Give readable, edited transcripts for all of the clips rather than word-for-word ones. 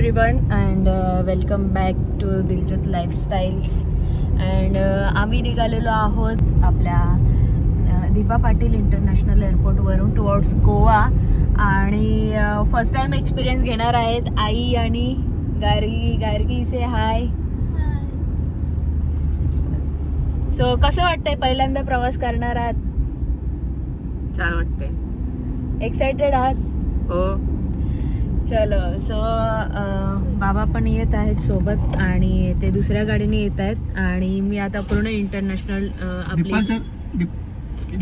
everyone and welcome back to दिलजुत lifestyles and आम्ही निघालेलो आहोत आपल्या दिबा पाटील इंटरनॅशनल एअरपोर्टवरून टुवर्ड्स गोवा आणि फर्स्ट टाइम एक्सपिरियन्स घेणार आहेत आई आणि गार्गी से हाय. सो कसं वाटतंय पहिल्यांदा प्रवास करणार आहात? छान वाटते. एक्सायटेड आहात? हो. चलो सो बाबा पण येत आहेत सोबत आणि ते दुसऱ्या गाडीने येत आहेत आणि मी आता पूर्ण इंटरनॅशनल आपली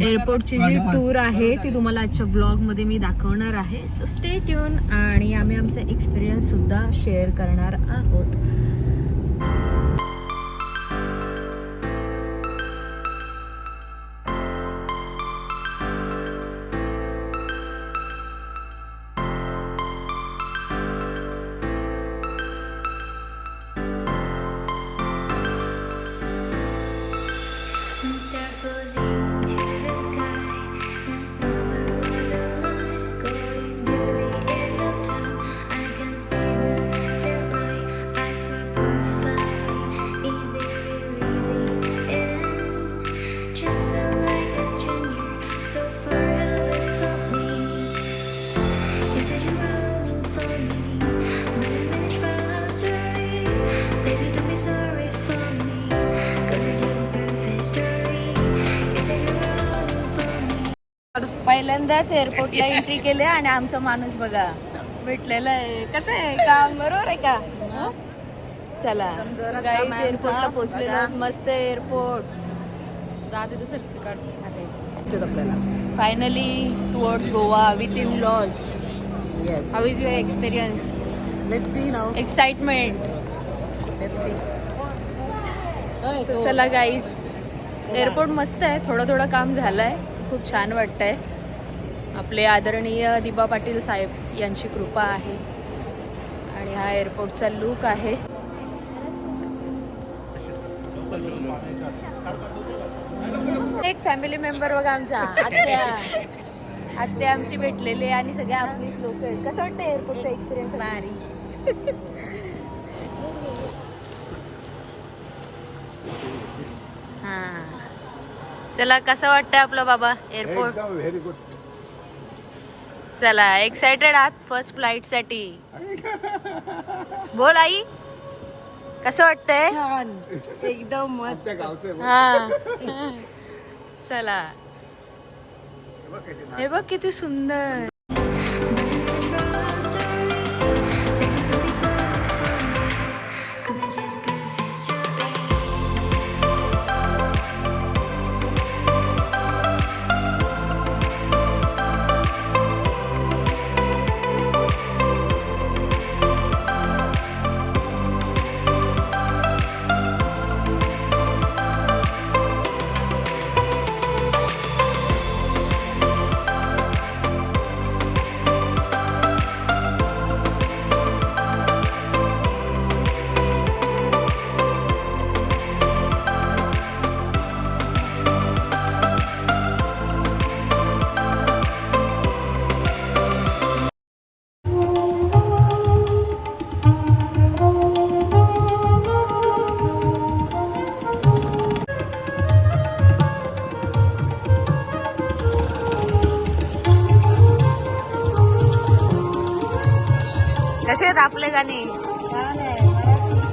एअरपोर्टची जी टूर आहे ती तुम्हाला आजच्या ब्लॉगमध्ये मी दाखवणार आहे. सो स्टे ट्यून आणि आम्ही आमचा एक्सपिरियन्स सुद्धा शेअर करणार आहोत. पहिल्यांदाच एअरपोर्टला एंट्री केली आणि आमचा माणूस बघा भेटलेला आहे. कसं आहे काम? बरोबर आहे का? चला गाईज एअरपोर्टला पोहोचलेलो आहोत. मस्त एअरपोर्ट. सेल्फी काढ आपल्याला. Finally towards Goa with in laws. Yes. How is your experience? Let's see now. Excitement. Let's see. So, चला गाईज एअरपोर्ट मस्त आहे. थोडं काम झालं आहे. खूप छान वाटतंय. आपले आदरणीय दिबा पाटील साहेब यांची कृपा आहे आणि हा एअरपोर्टचा लुक आहे. एक फॅमिली मेंबर बघा आमचा आत्या आमची भेटलेली आणि सगळे आपलीच लोक आहेत. कसं वाटतं एअरपोर्टचा एक्सपिरियन्स? भारी. हां चला कसं वाटतंय आपलं बाबा एअरपोर्ट? Very good. चला एक्सायटेड आहात फर्स्ट फ्लाईट साठी? बोल आई कसं वाटतंय? छान एकदम मस्त. हा चला हे बघ किती सुंदर. कसे आहेत आपले गाणे? छान आहे. मराठी.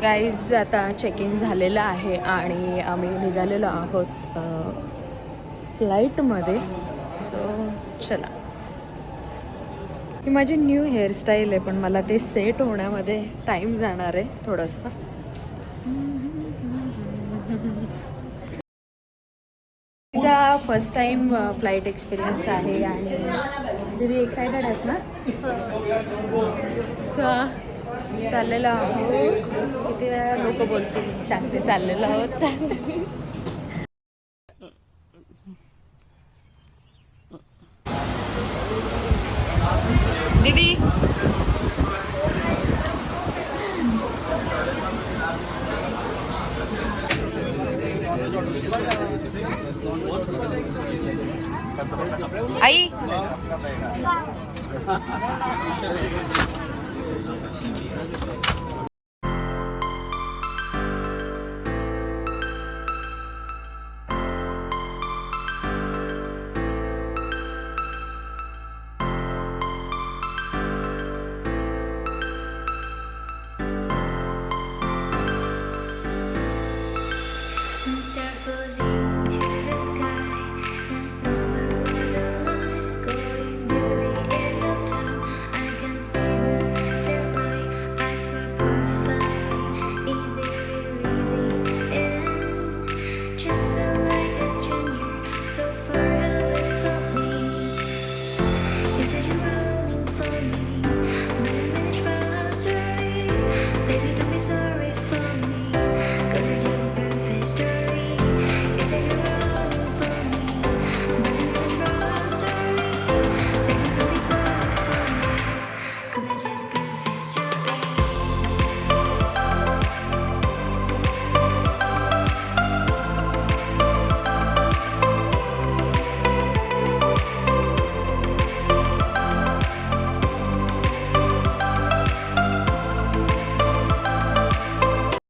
गाईज आता चेक इन झालेलं आहे आणि आम्ही निघालेलो आहोत फ्लाईटमध्ये. सो चला. ही माझी न्यू हेअरस्टाईल आहे पण मला ते सेट होण्यामध्ये टाईम जाणार आहे थोडंसं. फर्स्ट टाइम फ्लाईट एक्सपिरियन्स आहे आणि दीदी एक्सायटेड आहेस ना? चाललेलो आहोत. किती वेळा लोक बोलतील सांगते चाललेलो आहोत. दीदी आई Star falls into the sky. The summer was alive, going to the end of time. I can see the daylight. I swear perfectly, is it really the end? Just so like a stranger, so far away from me. You said you're running for me, but I managed from our story. Baby, don't be sorry for me, 'cause it's just a perfect story. You said you're running for me, but I managed from our story. Baby, don't be sorry for me, 'cause it's just a perfect story.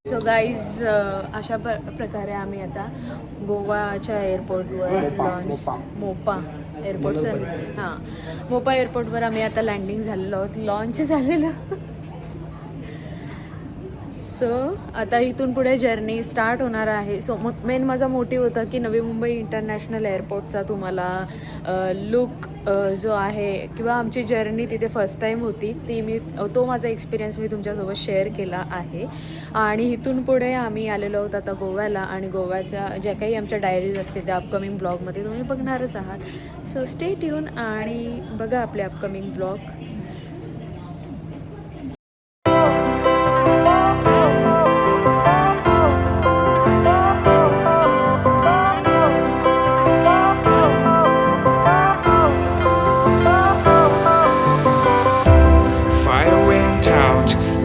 So guys अशा प्रकारे आम्ही आता गोवाच्या एअरपोर्टवर launch मोपा एअरपोर्टचं हां मोपा एअरपोर्टवर आम्ही आता लँडिंग झालेलो आहोत लॉन्च झालेलं. सो आता इथून पुढे जर्नी स्टार्ट होणार आहे. सो मेन माझा मोटिव्ह होता की नवी मुंबई इंटरनॅशनल एअरपोर्टचा तुम्हाला लुक जो आहे किंवा आमची जर्नी तिथे फर्स्ट टाईम होती ती तो माझा एक्सपिरियन्स मी तुमच्यासोबत शेअर केला आहे. आणि इथून पुढे आम्ही आलेलो आहोत आता गोव्याला आणि गोव्याच्या ज्या काही आमच्या डायरीज असतील त्या अपकमिंग ब्लॉगमध्ये तुम्ही बघणारच आहात. सो स्टे ट्यून आणि बघा आपले upcoming blog.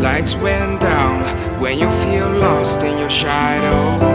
Lights went down when you feel lost in your shadow.